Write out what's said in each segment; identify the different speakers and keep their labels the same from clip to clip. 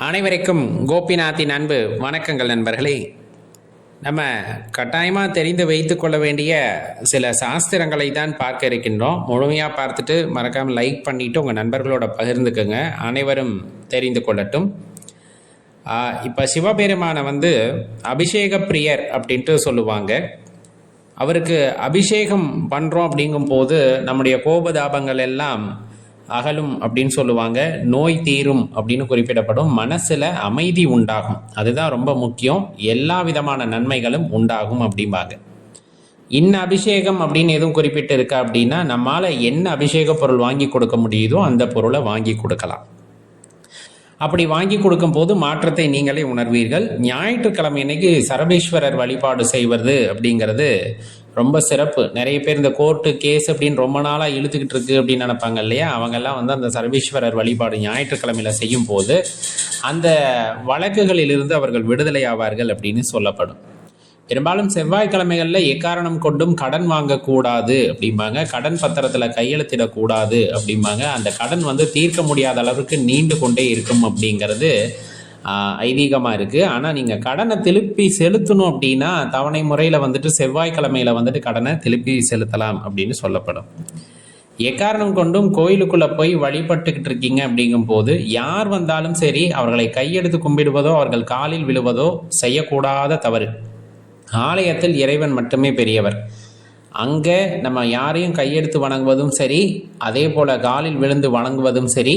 Speaker 1: அனைவருக்கும் கோபிநாத்தின் அன்பு வணக்கங்கள் நண்பர்களே. நம்ம கட்டாயமாக தெரிந்து வைத்து கொள்ள வேண்டிய சில சாஸ்திரங்களை தான் பார்க்க இருக்கின்றோம். முழுமையாக பார்த்துட்டு மறக்காமல் லைக் பண்ணிவிட்டு உங்கள் நண்பர்களோட பகிர்ந்துக்குங்க, அனைவரும் தெரிந்து கொள்ளட்டும். இப்போ சிவபெருமானை அபிஷேக பிரியர் அப்படின்ட்டு சொல்லுவாங்க. அவருக்கு அபிஷேகம் பண்ணுறோம் அப்படிங்கும்போது நம்முடைய கோபதாபங்கள் எல்லாம் அகலும் அப்படின்னு சொல்லுவாங்க. நோய் தீரும் அப்படின்னு குறிப்பிடப்படும். மனசில் அமைதி உண்டாகும், அதுதான் ரொம்ப முக்கியம். எல்லா விதமான நன்மைகளும் உண்டாகும் அப்படிம்பாங்க. அபிஷேகம் அப்படின்னு எதுவும் குறிப்பிட்டு இருக்கா அப்படின்னா, நம்மால் என்ன அபிஷேக பொருள் வாங்கி கொடுக்க முடியுதோ அந்த பொருளை வாங்கி கொடுக்கலாம். அப்படி வாங்கி கொடுக்கும் போது மாற்றத்தை நீங்களே உணர்வீர்கள். ஞாயிற்றுக்கிழமை இன்னைக்கு சரபேஸ்வரர் வழிபாடு செய்வது அப்படிங்கிறது ரொம்ப சிறப்பு. நிறைய பேர் இந்த கோர்ட்டு கேஸ் அப்படின்னு ரொம்ப நாளாக இழுத்துக்கிட்டு இருக்கு அப்படின்னு நினைப்பாங்க இல்லையா, அவங்கெல்லாம் அந்த சரபேஸ்வரர் வழிபாடு ஞாயிற்றுக்கிழமையில் செய்யும் போது அந்த வழக்குகளிலிருந்து அவர்கள் விடுதலை ஆவார்கள் அப்படின்னு சொல்லப்படும். பெரும்பாலும் செவ்வாய்க்கிழமைகளில் எக்காரணம் கொண்டும் கடன் வாங்கக்கூடாது அப்படிம்பாங்க. கடன் பத்திரத்தில் கையெழுத்திடக்கூடாது அப்படிம்பாங்க. அந்த கடன் தீர்க்க முடியாத அளவுக்கு நீண்டு கொண்டே இருக்கும் அப்படிங்கிறது ஐதீகமாக இருக்குது. ஆனால் நீங்கள் கடனை திருப்பி செலுத்தணும் அப்படின்னா தவணை முறையில் செவ்வாய்க்கிழமையில் கடனை திருப்பி செலுத்தலாம் அப்படின்னு சொல்லப்படும். எக்காரணம் கொண்டும் கோயிலுக்குள்ளே போய் வழிபட்டுக்கிட்டு இருக்கீங்க அப்படிங்கும் போது யார் வந்தாலும் சரி, அவர்களை கையெடுத்து கும்பிடுவதோ அவர்கள் காலில் விழுவதோ செய்யக்கூடாத தவறு. ஆலயத்தில் இறைவன் மட்டுமே பெரியவர். அங்கே நம்ம யாரையும் கையெடுத்து வணங்குவதும் சரி, அதே போல் காலில் விழுந்து வணங்குவதும் சரி,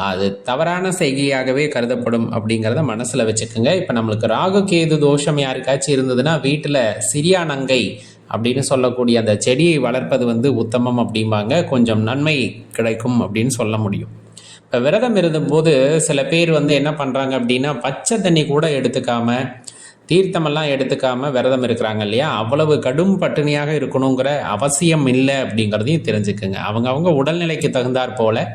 Speaker 1: அது தவறான செய்கையாகவே கருதப்படும் அப்படிங்கிறத மனசில் வச்சுக்கோங்க. இப்போ நம்மளுக்கு ராகு கேது தோஷம் யாருக்காச்சும் இருந்ததுன்னா வீட்டில் சிறியா நங்கை அப்படின்னு சொல்லக்கூடிய அந்த செடியை வளர்ப்பது உத்தமம் அப்படிம்பாங்க. கொஞ்சம் நன்மை கிடைக்கும் அப்படின்னு சொல்ல முடியும். இப்போ விரதம் இருந்தபோது சில பேர் என்ன பண்ணுறாங்க அப்படின்னா, பச்சை தண்ணி கூட எடுத்துக்காம, தீர்த்தமெல்லாம் எடுத்துக்காம விரதம் இருக்கிறாங்க இல்லையா. அவ்வளவு கடும் பட்டினியாக இருக்கணுங்கிற அவசியம் இல்லை அப்படிங்கிறதையும் தெரிஞ்சுக்குங்க. அவங்க உடல்நிலைக்கு தகுந்தாற் போல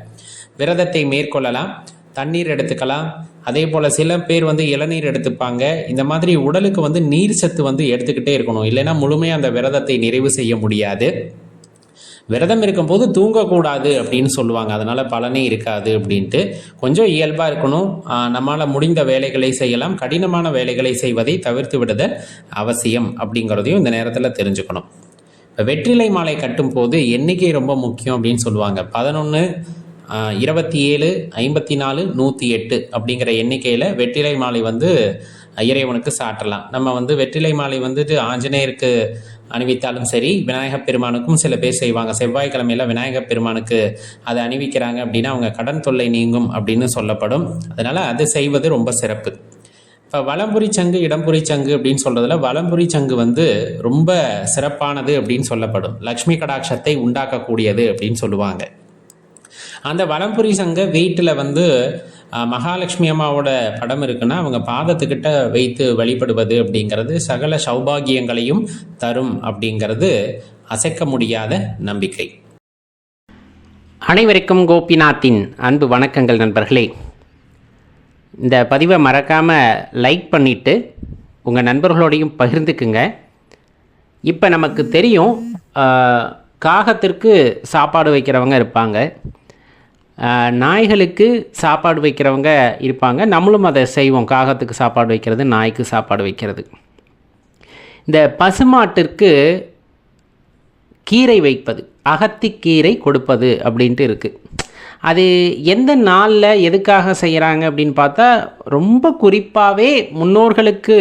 Speaker 1: விரதத்தை மேற்கொள்ளலாம். தண்ணீர் எடுத்துக்கலாம். அதே போல் சில பேர் இளநீர் எடுத்துப்பாங்க. இந்த மாதிரி உடலுக்கு நீர் சத்து எடுத்துக்கிட்டே இருக்கணும். இல்லைன்னா முழுமையாக அந்த விரதத்தை நிறைவு செய்ய முடியாது. விரதம் இருக்கும்போது தூங்கக்கூடாது அப்படின்னு சொல்லுவாங்க. அதனால் பலனே இருக்காது அப்படின்ட்டு கொஞ்சம் இயல்பாக இருக்கணும். நம்மளால் முடிந்த வேலைகளை செய்யலாம். கடினமான வேலைகளை செய்வதை தவிர்த்து விடுதல் அவசியம் அப்படிங்கிறதையும் இந்த நேரத்தில் தெரிஞ்சுக்கணும். இப்போ வெற்றிலை மாலை கட்டும் போது எண்ணிக்கை ரொம்ப முக்கியம் அப்படின்னு சொல்லுவாங்க. 11, 27, 54, 108 அப்படிங்கிற எண்ணிக்கையில் வெற்றிலை மாலை இறைவனுக்கு சாட்டலாம். நம்ம வெற்றிலை மாலை ஆஞ்சநேயருக்கு அணிவித்தாலும் சரி, விநாயகப் பெருமானுக்கும் சில பேர் செய்வாங்க. செவ்வாய்க்கிழமையில் விநாயகப் பெருமானுக்கு அதை அணிவிக்கிறாங்க அப்படின்னா அவங்க கடன் தொல்லை நீங்கும் அப்படின்னு சொல்லப்படும். அதனால் அது செய்வது ரொம்ப சிறப்பு. இப்போ வலம்புரி சங்கு இடம்புரி சங்கு அப்படின்னு சொல்கிறதுல வலம்புரி சங்கு ரொம்ப சிறப்பானது அப்படின்னு சொல்லப்படும். லக்ஷ்மி கடாட்சத்தை உண்டாக்கக்கூடியது அப்படின்னு சொல்லுவாங்க. அந்த வலம்புரி சங்கை வீட்டில் மகாலட்சுமி அம்மாவோட படம் இருக்குன்னா அவங்க பாதத்துக்கிட்ட வைத்து வழிபடுவது அப்படிங்கிறது சகல சௌபாகியங்களையும் தரும் அப்படிங்கிறது அசைக்க முடியாத நம்பிக்கை.
Speaker 2: அனைவருக்கும் கோபிநாத்தின் அன்பு வணக்கங்கள் நண்பர்களே. இந்த பதிவை மறக்காமல் லைக் பண்ணிவிட்டு உங்கள் நண்பர்களோடையும் பகிர்ந்துக்குங்க. இப்போ நமக்கு தெரியும், காகத்திற்கு சாப்பாடு வைக்கிறவங்க இருப்பாங்க, நாய்களுக்கு சாப்பாடு வைக்கிறவங்க இருப்பாங்க. நம்மளும் அதை செய்வோம். காகத்துக்கு சாப்பாடு வைக்கிறது, நாய்க்கு சாப்பாடு வைக்கிறது. இந்த பசுமாட்டிற்கு கீரை வைப்பது, அகத்திக்கீரை கொடுப்பது அப்படின்ட்டு இருக்குது. அது எந்த நாளில் எதுக்காக செய்கிறாங்க அப்படின்னு பார்த்தா, ரொம்ப குறிப்பாகவே முன்னோர்களுக்கு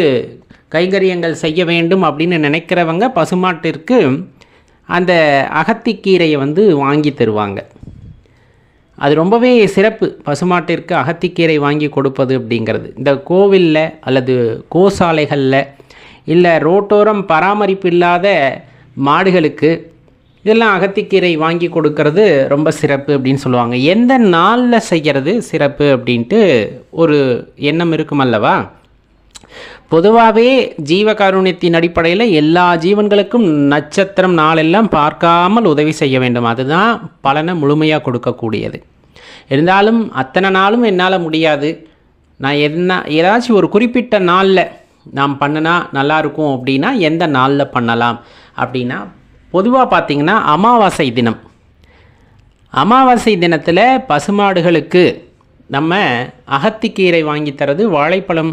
Speaker 2: கைங்கரியங்கள் செய்ய வேண்டும் அப்படின்னு நினைக்கிறவங்க பசுமாட்டிற்கு அந்த அகத்திக்கீரையை வாங்கி தருவாங்க. அது ரொம்பவே சிறப்பு. பசுமாட்டிற்கு அகத்திக்கீரை வாங்கி கொடுப்பது அப்படிங்கிறது இந்த கோவிலில் அல்லது கோசாலைகளில் இல்லை ரோட்டோரம் பராமரிப்பு இல்லாத மாடுகளுக்கு இதெல்லாம் அகத்திக்கீரை வாங்கி கொடுக்கறது ரொம்ப சிறப்பு அப்படின்னு சொல்லுவாங்க. எந்த நாளில் செய்கிறது சிறப்பு அப்படின்ட்டு ஒரு எண்ணம் இருக்கும் அல்லவா. பொதுவாகவே ஜீவகாருண்யத்தின் அடிப்படையில் எல்லா ஜீவன்களுக்கும் நட்சத்திரம் நாளெல்லாம் பார்க்காமல் உதவி செய்ய வேண்டும். அதுதான் பலனை முழுமையாக கொடுக்கக்கூடியது. இருந்தாலும் அத்தனை நாளும் என்னால் முடியாது, நான் ஏதாச்சும் ஒரு குறிப்பிட்ட நாளில் நாம் பண்ணினா நல்லாயிருக்கும் அப்படின்னா எந்த நாளில் பண்ணலாம் அப்படின்னா, பொதுவாக பார்த்திங்கன்னா அமாவாசை தினம். அமாவாசை தினத்தில் பசுமாடுகளுக்கு நம்ம அகத்திக்கீரை வாங்கி தரது, வாழைப்பழம்,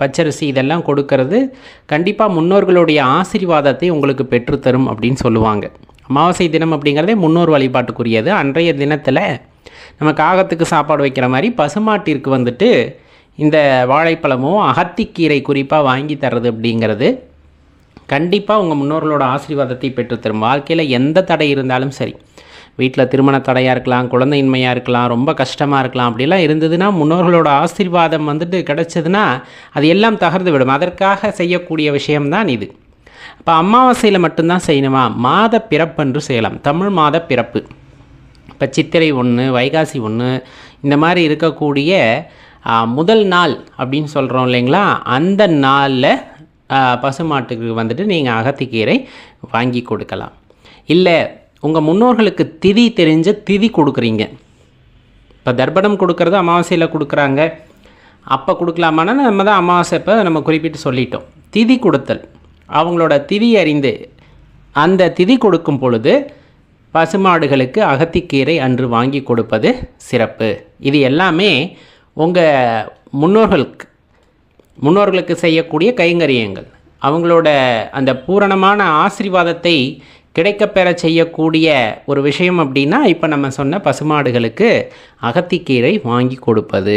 Speaker 2: பச்சரிசி இதெல்லாம் கொடுக்கறது கண்டிப்பாக முன்னோர்களுடைய ஆசீர்வாதத்தை உங்களுக்கு பெற்றுத்தரும் அப்படின்னு சொல்லுவாங்க. அமாவாசை தினம் அப்படிங்கிறதே முன்னோர் வழிபாட்டுக்குரியது. அன்றைய தினத்தில் நம்ம காகத்துக்கு சாப்பாடு வைக்கிற மாதிரி பசுமாட்டிற்கு வந்துட்டு இந்த வாழைப்பழமோ அகத்திக்கீரை குறிப்பாக வாங்கி தர்றது அப்படிங்கிறது கண்டிப்பாக உங்கள் முன்னோர்களோட ஆசீர்வாதத்தை பெற்றுத்தரும். வாழ்க்கையில் எந்த தடை இருந்தாலும் சரி, வீட்டில் திருமண தடையாக இருக்கலாம், குழந்தையின்மையாக இருக்கலாம், ரொம்ப கஷ்டமாக இருக்கலாம், அப்படிலாம் இருந்ததுன்னா முன்னோர்களோட ஆசீர்வாதம் வந்துட்டு கிடச்சதுன்னா அது எல்லாம் தகர்ந்து விடும். அதற்காக செய்யக்கூடிய விஷயம்தான் இது. இப்போ அமாவாசையில் மட்டும்தான் செய்யணுமா? மாத பிறப்பன்று செய்யலாம். தமிழ் மாத பிறப்பு, இப்போ சித்திரை 1, வைகாசி 1 இந்த மாதிரி இருக்கக்கூடிய முதல் நாள் அப்படின்னு சொல்கிறோம் இல்லைங்களா, அந்த நாளில் பசுமாட்டுக்கு வந்துட்டு நீங்கள் அகத்திக்கீரை வாங்கி கொடுக்கலாம். இல்லை உங்கள் முன்னோர்களுக்கு திதி தெரிஞ்ச திதி கொடுக்குறீங்க, இப்போ தர்ப்பணம் கொடுக்கறது அமாவாசையில் கொடுக்குறாங்க, அப்போ கொடுக்கலாமான்னா நம்ம தான் அமாவாசை இப்போ நம்ம குறிப்பிட்டு சொல்லிட்டோம். திதி கொடுத்தல், அவங்களோட திதி அறிந்து அந்த திதி கொடுக்கும் பொழுது பசுமாடுகளுக்கு அகத்திக்கீரை அன்று வாங்கி கொடுப்பது சிறப்பு. இது எல்லாமே உங்கள் முன்னோர்களுக்கு செய்யக்கூடிய கைங்கரியங்கள். அவங்களோட அந்த பூரணமான ஆசீர்வாதத்தை கிடைக்கப்பெற செய்யக்கூடிய ஒரு விஷயம் அப்படின்னா இப்போ நம்ம சொன்ன பசுமாடுகளுக்கு அகத்திக்கீரை வாங்கி கொடுப்பது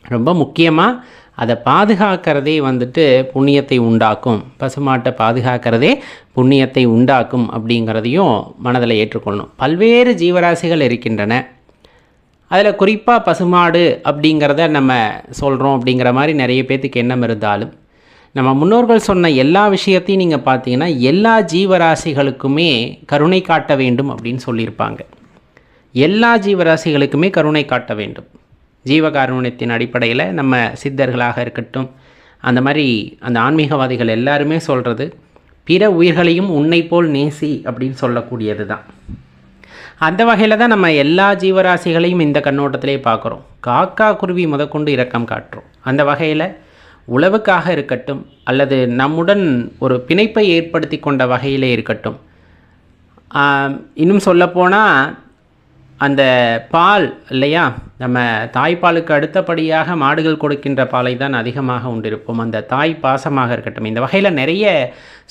Speaker 2: ரொம்ப முக்கியமாக. அதை பாதுகாக்கிறதே வந்துட்டு புண்ணியத்தை உண்டாக்கும். பசுமாட்டை பாதுகாக்கிறதே புண்ணியத்தை உண்டாக்கும் அப்படிங்கிறதையும் மனதில் ஏற்றுக்கொள்ளணும். பல்வேறு ஜீவராசிகள் இருக்கின்றன, அதில் குறிப்பாக பசுமாடு அப்படிங்கிறத நம்ம சொல்கிறோம் அப்படிங்கிற மாதிரி நிறைய பேர்த்துக்கு எண்ணம் இருந்தாலும், நம்ம முன்னோர்கள் சொன்ன எல்லா விஷயத்தையும் நீங்கள் பார்த்தீங்கன்னா எல்லா ஜீவராசிகளுக்குமே கருணை காட்ட வேண்டும் அப்படின்னு சொல்லியிருப்பாங்க. எல்லா ஜீவராசிகளுக்குமே கருணை காட்ட வேண்டும். ஜீவகாருண்யத்தின் அடிப்படையில் நம்ம சித்தர்களாக இருக்கட்டும், அந்த மாதிரி அந்த ஆன்மீகவாதிகள் எல்லாருமே சொல்கிறது பிற உயிர்களையும் உன்னை போல் நேசி அப்படின்னு சொல்லக்கூடியது தான். அந்த வகையில் தான் நம்ம எல்லா ஜீவராசிகளையும் இந்த கண்ணோட்டத்திலே பார்க்குறோம். காக்கா குருவி முதற்கொண்டு இரக்கம் காட்டுறோம். அந்த வகையில் உழவுக்காக இருக்கட்டும், அல்லது நம்முடன் ஒரு பிணைப்பை ஏற்படுத்தி கொண்ட வகையிலே இருக்கட்டும், இன்னும் சொல்லப்போனால் அந்த பால் இல்லையா, நம்ம தாய்ப்பாலுக்கு அடுத்தபடியாக மாடுகள் கொடுக்கின்ற பாலை தான் அதிகமாக உண்டிருப்போம். அந்த தாய் பாசமாக இருக்கட்டும், இந்த வகையில் நிறைய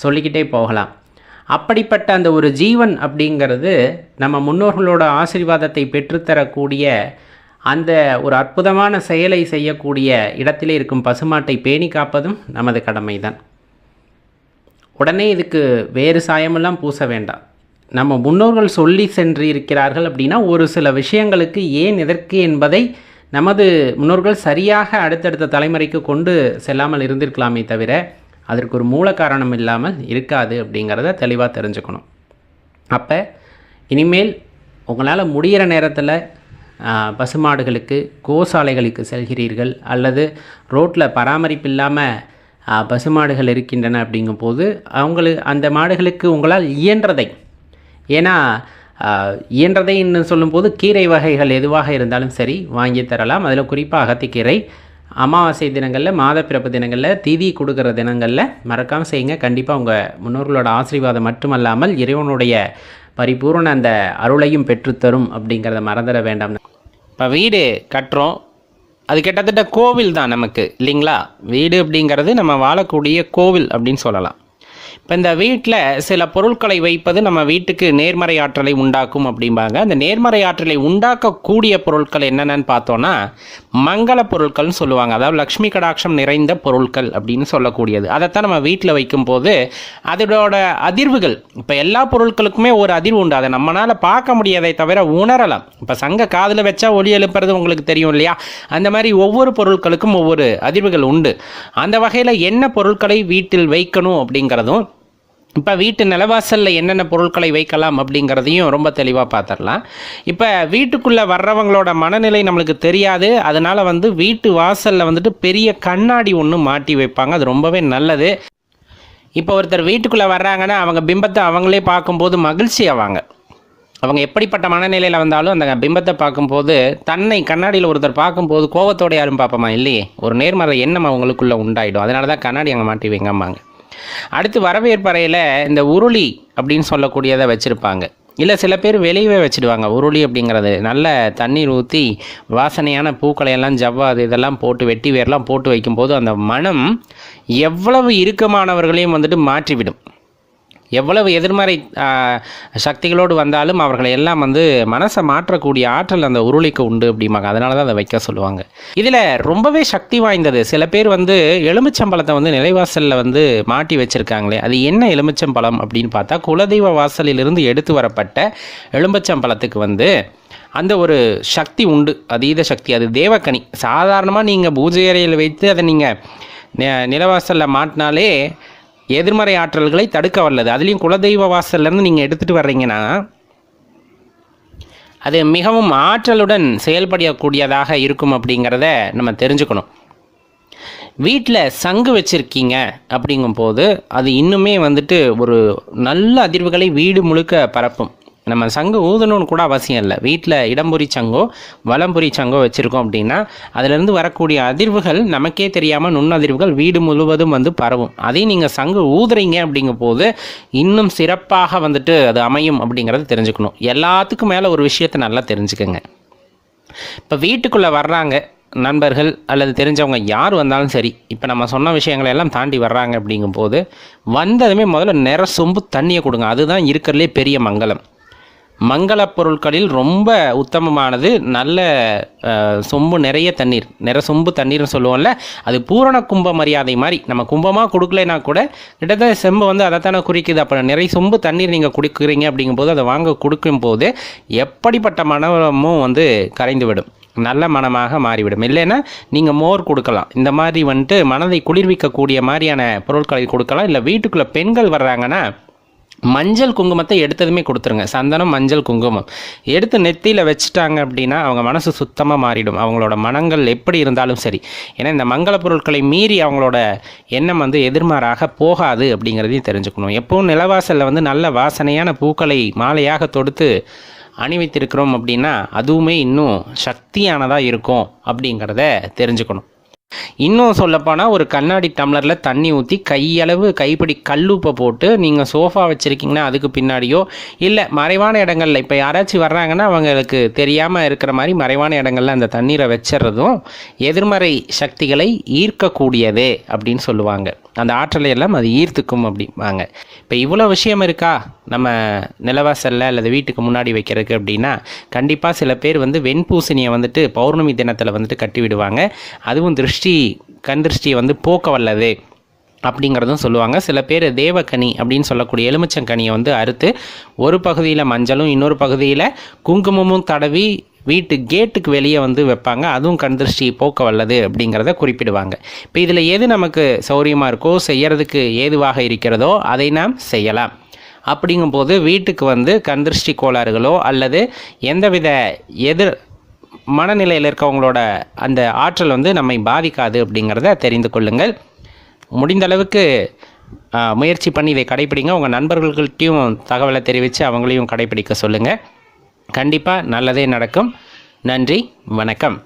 Speaker 2: சொல்லிக்கிட்டே போகலாம். அப்படிப்பட்ட அந்த ஒரு ஜீவன் அப்படிங்கிறது நம்ம முன்னோர்களோட ஆசீர்வாதத்தை பெற்றுத்தரக்கூடிய அந்த ஒரு அற்புதமான செயலை செய்யக்கூடிய இடத்திலே இருக்கும் பசுமாட்டை பேணி காப்பதும் நமது கடமை தான். உடனே இதுக்கு வேறு சாயமெல்லாம் பூச வேண்டாம். நம்ம முன்னோர்கள் சொல்லி சென்று இருக்கிறார்கள் அப்படின்னா ஒரு சில விஷயங்களுக்கு ஏன் எதற்கு என்பதை நமது முன்னோர்கள் சரியாக அடுத்தடுத்த தலைமுறைக்கு கொண்டு செல்லாமல் இருந்திருக்கலாமே தவிர அதற்கு ஒரு மூல காரணம் இல்லாமல் இருக்காது அப்படிங்கிறத தெளிவாக தெரிஞ்சுக்கணும். அப்போ இனிமேல் உங்களால் முடிகிற நேரத்தில் பசுமாடுகளுக்கு கோசாலைகளுக்கு செல்கிறீர்கள், அல்லது ரோட்டில் பராமரிப்பு இல்லாமல் பசுமாடுகள் இருக்கின்றன அப்படிங்கும்போது அந்த மாடுகளுக்கு உங்களால் இயன்றதை, ஏன்னா இயன்றதை இன்னும் சொல்லும்போது கீரை வகைகள் எதுவாக இருந்தாலும் சரி வாங்கி தரலாம். அதில் குறிப்பாக அகத்திக்கீரை அமாவாசை தினங்களில், மாதப்பிறப்பு தினங்களில், திதி கொடுக்குற தினங்களில் மறக்காமல் செய்யுங்க. கண்டிப்பாக உங்கள் முன்னோர்களோட ஆசீர்வாதம் மட்டுமல்லாமல் இறைவனுடைய பரிபூர்ண அந்த அருளையும் பெற்றுத்தரும் அப்படிங்கிறத மறந்துட வேண்டாம். இப்போ வீடு கட்டுறோம், அது கிட்டத்தட்ட கோவில் தான் நமக்கு இல்லைங்களா. வீடு அப்படிங்கிறது நம்ம வாழக்கூடிய கோவில் அப்படின்னு சொல்லலாம். இப்போ இந்த வீட்டில் சில பொருட்களை வைப்பது நம்ம வீட்டுக்கு நேர்மறை ஆற்றலை உண்டாக்கும் அப்படிம்பாங்க. அந்த நேர்மறை ஆற்றலை உண்டாக்கக்கூடிய பொருட்கள் என்னென்னு பார்த்தோன்னா மங்கள பொருட்கள்னு சொல்லுவாங்க. அதாவது லக்ஷ்மி கடாட்சம் நிறைந்த பொருட்கள் அப்படின்னு சொல்லக்கூடியது. அதைத்தான் நம்ம வீட்டில் வைக்கும்போது அதோட அதிர்வுகள், இப்போ எல்லா பொருட்களுக்குமே ஒரு அதிர்வு உண்டு. அதை நம்மளால் பார்க்க முடியாதை தவிர உணரலாம். இப்போ சங்க காதில் வச்சா ஒலி எழுப்புறது உங்களுக்கு தெரியும் இல்லையா, அந்த மாதிரி ஒவ்வொரு பொருட்களுக்கும் ஒவ்வொரு அதிர்வுகள் உண்டு. அந்த வகையில் என்ன பொருட்களை வீட்டில் வைக்கணும் அப்படிங்கிறதும், இப்போ வீட்டு நிலவாசலில் என்னென்ன பொருட்களை வைக்கலாம் அப்படிங்கிறதையும் ரொம்ப தெளிவாக பார்த்துடலாம். இப்போ வீட்டுக்குள்ளே வர்றவங்களோட மனநிலை நம்மளுக்கு தெரியாது. அதனால் வீட்டு வாசலில் வந்துட்டு பெரிய கண்ணாடி ஒன்று மாட்டி வைப்பாங்க. அது ரொம்பவே நல்லது. இப்போ ஒருத்தர் வீட்டுக்குள்ளே வர்றாங்கன்னா அவங்க பிம்பத்தை அவங்களே பார்க்கும்போது மகிழ்ச்சி ஆவாங்க. அவங்க எப்படிப்பட்ட மனநிலையில் வந்தாலும் அந்த பிம்பத்தை பார்க்கும்போது, தன்னை கண்ணாடியில் ஒருத்தர் பார்க்கும்போது கோபத்தோடு யாரும் பார்ப்போமா இல்லையே, ஒரு நேர்மறை எண்ணம் அவங்களுக்குள்ளே உண்டாயிடும். அதனால தான் கண்ணாடி அங்கே மாட்டி வைங்கம்பாங்க. அடுத்து வரவேற்பறையில் இந்த உருளி அப்படின்னு சொல்லக்கூடியதை வச்சுருப்பாங்க. இல்லை சில பேர் வெளியவே வச்சுடுவாங்க. உருளி அப்படிங்கிறது நல்ல தண்ணீர் ஊற்றி வாசனையான பூக்களை எல்லாம் ஜவ்வாது இதெல்லாம் போட்டு வெட்டி வேர்லாம் போட்டு வைக்கும்போது அந்த மனம் எவ்வளவு இறுக்கமானவர்களையும் வந்துட்டு மாற்றிவிடும். எவ்வளவு எதிர்மறை சக்திகளோடு வந்தாலும் அவர்களை எல்லாம் வந்து மனசை மாற்றக்கூடிய ஆற்றல் அந்த உருளிக்கு உண்டு அப்படிம்பாங்க. அதனால தான் அதை வைக்க சொல்லுவாங்க. இதில் ரொம்பவே சக்தி வாய்ந்தது. சில பேர் வந்து எலுமிச்சம்பழத்தை வந்து நிலைவாசலில் வந்து மாட்டி வச்சுருக்காங்களே, அது என்ன எலுமிச்சம்பழம் அப்படின்னு பார்த்தா குலதெய்வ வாசலிலிருந்து எடுத்து வரப்பட்ட எலுமிச்சம்பழத்துக்கு வந்து அந்த ஒரு சக்தி உண்டு, அதீத சக்தி. அது தேவக்கனி. சாதாரணமாக நீங்கள் பூஜை அறையில் வைத்து அதை நீங்கள் நிலவாசலில் மாட்டினாலே எதிர்மறை ஆற்றல்களை தடுக்க வல்லது. அதுலேயும் குலதெய்வ வாசல்லேருந்து நீங்கள் எடுத்துகிட்டு வர்றீங்கன்னா அது மிகவும் ஆற்றலுடன் செயல்படக்கூடியதாக இருக்கும் அப்படிங்கிறத நம்ம தெரிஞ்சுக்கணும். வீட்டில் சங்கு வச்சுருக்கீங்க அப்படிங்கும்போது அது இன்னுமே வந்துட்டு ஒரு நல்ல அதிர்வுகளை வீடு முழுக்க பரப்பும். நம்ம சங்கு ஊதணும்னு கூட அவசியம் இல்லை. வீட்டில் இடம்புரி சங்கோ வலம்புரி சங்கோ வச்சுருக்கோம் அப்படின்னா அதிலிருந்து வரக்கூடிய அதிர்வுகள் நமக்கே தெரியாமல் நுண்ணதிர்வுகள் வீடு முழுவதும் வந்து பரவும். அதையும் நீங்கள் சங்கு ஊதுறீங்க அப்படிங்கும் போது இன்னும் சிறப்பாக வந்துட்டு அது அமையும் அப்படிங்கிறத தெரிஞ்சுக்கணும். எல்லாத்துக்கும் மேலே ஒரு விஷயத்தை நல்லா தெரிஞ்சுக்கங்க. இப்போ வீட்டுக்குள்ளே வர்றாங்க நண்பர்கள் அல்லது தெரிஞ்சவங்க யார் வந்தாலும் சரி, இப்போ நம்ம சொன்ன விஷயங்களை எல்லாம் தாண்டி வர்றாங்க அப்படிங்கும்போது வந்ததுமே முதல்ல நிற சொம்பு தண்ணியை கொடுங்க. அதுதான் இருக்கிறதுலே பெரிய மங்களம். மங்கள பொருட்களில் ரொம்ப உத்தமமானது நல்ல சொம்பு நிறைய தண்ணீர். நிற சொம்பு தண்ணீர்னு சொல்லுவோம்ல, அது பூரண கும்ப மரியாதை மாதிரி. நம்ம கும்பமாக கொடுக்கலைன்னா கூட கிட்டத்தட்ட செம்பு வந்து அதைத்தானே குறிக்குது. அப்புறம் நிறைய சொம்பு தண்ணீர் நீங்கள் குடிக்கிறீங்க அப்படிங்கும்போது அதை வாங்க கொடுக்கும்போது எப்படிப்பட்ட மனமும் வந்து கரைந்து விடும், நல்ல மனமாக மாறிவிடும். இல்லைன்னா நீங்கள் மோர் கொடுக்கலாம். இந்த மாதிரி வந்துட்டு மனதை குளிர்விக்கக்கூடிய மாதிரியான பொருட்களை கொடுக்கலாம். இல்லை வீட்டுக்குள்ளே பெண்கள் வர்றாங்கன்னா மஞ்சள் குங்குமத்தை எடுத்ததுமே கொடுத்துருங்க. சந்தனம் மஞ்சள் குங்குமம் எடுத்து நெத்தியில் வச்சுட்டாங்க அப்படின்னா அவங்க மனசு சுத்தமாக மாறிடும். அவங்களோட மனங்கள் எப்படி இருந்தாலும் சரி. ஏன்னா இந்த மங்கள பொருட்களை மீறி அவங்களோட எண்ணம் வந்து எதிர்மாறாக போகாது அப்படிங்கிறதையும் தெரிஞ்சுக்கணும். எப்பவும் நிலவாசலில் வந்து நல்ல வாசனையான பூக்களை மாலையாக தொடுத்து அணிவித்திருக்கிறோம் அப்படின்னா அதுவுமே இன்னும் சக்தியானதாக இருக்கும் அப்படிங்கிறத தெரிஞ்சுக்கணும். இன்னும் சொல்லப்போனால் ஒரு கண்ணாடி டம்ளரில் தண்ணி ஊற்றி கையளவு கைப்பிடி கல்லுப்பை போட்டு நீங்கள் சோஃபா வச்சுருக்கீங்கன்னா அதுக்கு பின்னாடியோ இல்லை மறைவான இடங்களில் இப்போ யாராச்சும் வர்றாங்கன்னா அவங்களுக்கு தெரியாமல் இருக்கிற மாதிரி மறைவான இடங்களில் அந்த தண்ணீரை வச்சிடுறதும் எதிர்மறை சக்திகளை ஈர்க்கக்கூடியது அப்படின்னு சொல்லுவாங்க. அந்த ஆற்றலை எல்லாம் அது ஈர்த்துக்கும் அப்படிம்பாங்க. இப்போ இவ்வளோ விஷயம் இருக்கா நம்ம நிலவாசலில் அல்லது வீட்டுக்கு முன்னாடி வைக்கிறதுக்கு அப்படின்னா கண்டிப்பாக சில பேர் வந்து வெண்பூசணியை வந்துட்டு பௌர்ணமி தினத்தில் வந்துட்டு கட்டி விடுவாங்க. அதுவும் கண் திருஷ்டியை வந்து போக்க வல்லது அப்படிங்கிறதும் சொல்லுவாங்க. சில பேர் தேவக்கனி அப்படின்னு சொல்லக்கூடிய எலுமிச்சங்கனியை வந்து அறுத்து ஒரு பகுதியில் மஞ்சளும் இன்னொரு பகுதியில் குங்குமமும் தடவி வீட்டு கேட்டுக்கு வெளியே வந்து வைப்பாங்க. அதுவும் கண் திருஷ்டி போக்க வல்லது அப்படிங்கிறத குறிப்பிடுவாங்க. இப்போ இதில் எது நமக்கு சௌரியமாக இருக்கோ செய்யறதுக்கு ஏதுவாக இருக்கிறதோ அதை நாம் செய்யலாம். அப்படிங்கும்போது வீட்டுக்கு வந்து கண் திருஷ்டி கோளாறுகளோ அல்லது எந்தவித மனநிலையில் இருக்கவங்களோட அந்த ஆற்றல் வந்து நம்மை பாதிக்காது அப்படிங்கிறத தெரிந்து கொள்ளுங்கள். முடிந்த அளவுக்கு முயற்சி பண்ணி இதை கடைப்பிடிங்க. உங்கள் நண்பர்கள்கிட்டையும் தகவலை தெரிவித்து அவங்களையும் கடைப்பிடிக்க சொல்லுங்கள். கண்டிப்பாக நல்லதே நடக்கும். நன்றி, வணக்கம்.